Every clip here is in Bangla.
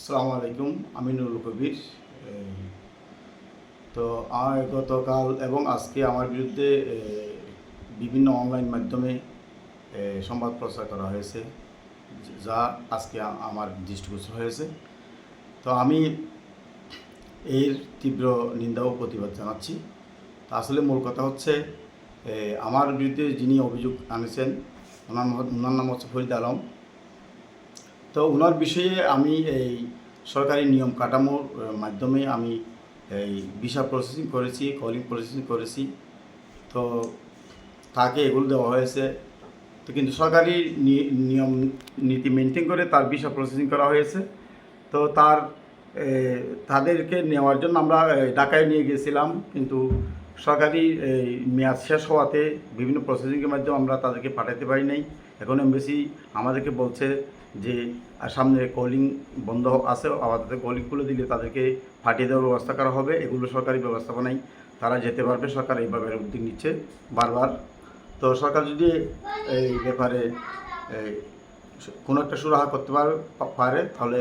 আসসালামু আলাইকুম, আমি নুরুল কবির। তো গতকাল এবং আজকে আমার বিরুদ্ধে বিভিন্ন অনলাইন মাধ্যমে সংবাদ প্রচার করা হয়েছে, যা আজকে আমার দৃষ্টিগোচর হয়েছে। তো আমি এর তীব্র নিন্দা ও প্রতিবাদ জানাচ্ছি। তা আসলে মূল কথা হচ্ছে, আমার বিরুদ্ধে যিনি অভিযোগ আনেছেন ওনার নাম হচ্ছে ফরিদ আলম। তো ওনার বিষয়ে আমি এই সরকারি নিয়ম কাঠামোর মাধ্যমে আমি এই ভিসা প্রসেসিং করেছি, কলিং প্রসেসিং করেছি। তো তাকে এগুলো দেওয়া হয়েছে। তো কিন্তু সরকারি নিয়ম নীতি মেনটেন করে তার ভিসা প্রসেসিং করা হয়েছে। তো তাদেরকে নেওয়ার জন্য আমরা ঢাকায় নিয়ে গেছিলাম, কিন্তু সরকারি মেয়াদ শেষ হওয়াতে বিভিন্ন প্রসেসিংয়ের মাধ্যমে আমরা তাদেরকে পাঠাতে পারি নাই। এখন এমবেসি আমাদেরকে বলছে যে সামনে কলিং বন্ধ আছে, আপাতত কলিং খুলে দিলে তাদেরকে পাঠিয়ে দেওয়ার ব্যবস্থা করা হবে। এগুলো সরকারি ব্যবস্থাপনায় তারা যেতে পারবে। সরকার এই ব্যাপারে উদ্যোগ নিচ্ছে বারবার। তো সরকার যদি এই ব্যাপারে কোনো একটা সুরাহা করতে পারে তাহলে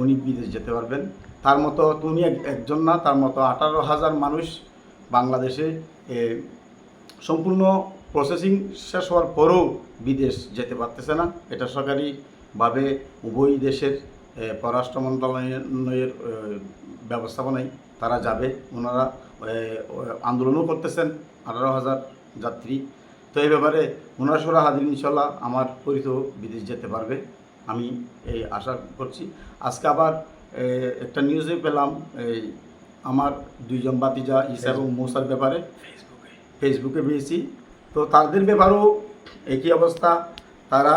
উনি বিদেশ যেতে পারবেন। তার মতো উনি একজন না, তার মতো 18,000 মানুষ বাংলাদেশে সম্পূর্ণ প্রসেসিং শেষ হওয়ার পরেও বিদেশ যেতে পারতেছে না। এটা সরকারিভাবে উভয় দেশের পররাষ্ট্র মন্ত্রণালয়ের ব্যবস্থাপনায় তারা যাবে। ওনারা আন্দোলনও করতেছেন, 18,000 যাত্রী। তো এই ব্যাপারে ওনারা সুরাহা দিন, ইনশাল্লাহ আমার পরিচিত বিদেশ যেতে পারবে, আমি এই আশা করছি। আজকে আবার একটা নিউজে পেলাম আমার দুইজন ভাতিজা ঈসা এবং মৌসার ব্যাপারে ফেসবুকে পেয়েছি। তো তাদের ব্যাপারেও একই অবস্থা। তারা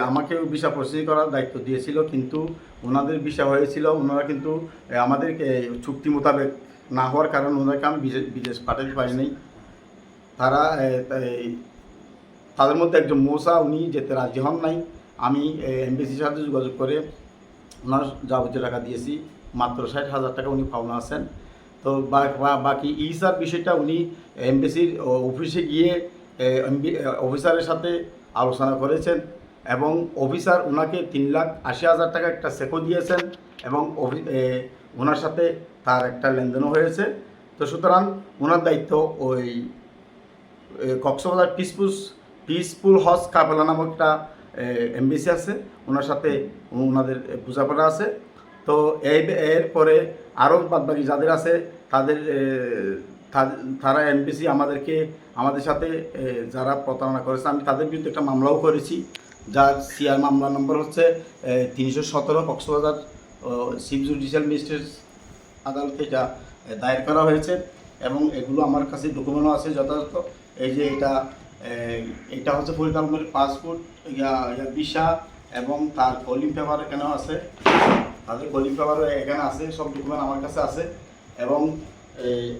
আমাকেও ভিসা প্রসেসিং করার দায়িত্ব দিয়েছিল, কিন্তু ওনাদের ভিসা হয়েছিল। ওনারা কিন্তু আমাদেরকে চুক্তি মোতাবেক না হওয়ার কারণে ওনাদেরকে আমি বিদেশ পাঠাতে পারিনি। তাদের মধ্যে একজন মৌসা, উনি যেতে রাজি হন নাই। আমি এমবেসির সাথে যোগাযোগ করে ওনার যাবতীয় টাকা দিয়েছি, মাত্র 60,000 টাকা উনি পাওনা আছেন। তো বাকি ঈসার বিষয়টা উনি এমবেসির অফিসে গিয়ে অফিসারের সাথে আলোচনা করেছেন এবং অফিসার ওনাকে 3,80,000 টাকা একটা চেকও দিয়েছেন এবং ওনার সাথে তার একটা লেনদেনও হয়েছে। তো সুতরাং ওনার দায়িত্ব ওই কক্সবাজার পিসফুল হজ কাফেলা নামক একটা এমবেসি আছে, ওনার সাথে ওনাদের বোঝাপড়া আছে। তো এরপরে আরও বাদবাকি যাদের আছে তারা এমবেসি আমাদের সাথে যারা প্রতারণা করেছে, আমি তাদের বিরুদ্ধে একটা মামলাও করেছি, যার সিআর মামলা নম্বর হচ্ছে 317 কক্সবাজার চিফ জুডিশিয়াল ম্যাজিস্ট্রেট আদালতে যা দায়ের করা হয়েছে এবং এগুলো আমার কাছে ডকুমেন্টও আছে যথাযথ। এই যে এটা হচ্ছে ফরিদ আলমের পাসপোর্ট, ভিসা এবং তার কলিং পেপার এখানেও আছে, তাদের কলিং পেপারও এখানে আছে, সব ডকুমেন্ট আমার কাছে আছে। এবং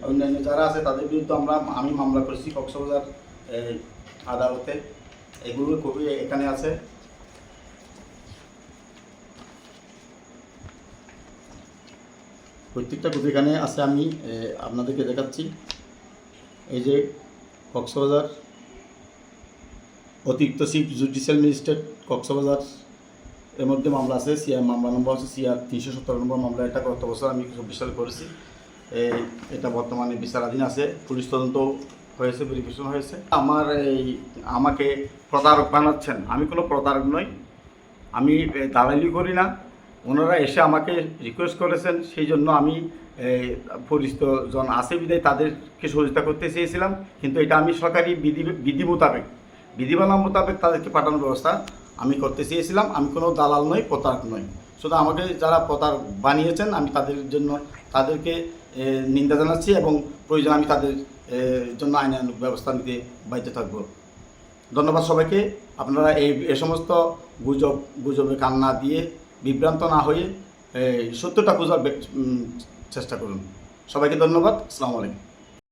অন্যান্য যারা আছে তাদের বিরুদ্ধে আমি মামলা করেছি কক্সবাজার আদালতে। এগুলো কপি এখানে আছে। প্রত্যেকটা কপি এখানে আছে, আমি আপনাদেরকে দেখাচ্ছি। এই যে কক্সবাজার অতিরিক্ত চিফ জুডিশিয়াল ম্যাজিস্ট্রেট কক্সবাজার এর মধ্যে মামলা আছে। মামলা নম্বর হচ্ছে CR 317 নম্বর মামলা। এটা গত বছর আমি 24 সালে করেছি। এটা বর্তমানে বিচারাধীন আছে, পুলিশ তদন্ত হয়েছে, ভেরিফিকেশন হয়েছে। আমাকে প্রতারক বানাচ্ছেন। আমি কোনো প্রতারক নই, আমি দালালি করি না। ওনারা এসে আমাকে রিকোয়েস্ট করেছেন, সেই জন্য আমি পরিচিত জন আছে বিদায় তাদেরকে সহযোগিতা করতে চেয়েছিলাম। কিন্তু এটা আমি সরকারি বিধিমালা মোতাবেক তাদেরকে পাঠানোর ব্যবস্থা আমি করতে চেয়েছিলাম। আমি কোনো দালাল নই, প্রতারক নই। শুধু আমাকে যারা প্রতারক বানিয়েছেন আমি তাদেরকে নিন্দা জানাচ্ছি এবং প্রয়োজন আমি তাদের জন্য আইনানুগ ব্যবস্থা নিতে বাধ্য থাকব। ধন্যবাদ সবাইকে। আপনারা এই সমস্ত গুজবে কান না দিয়ে, বিভ্রান্ত না হয়ে সত্যটা খোঁজার চেষ্টা করুন। সবাইকে ধন্যবাদ। আসসালামু আলাইকুম।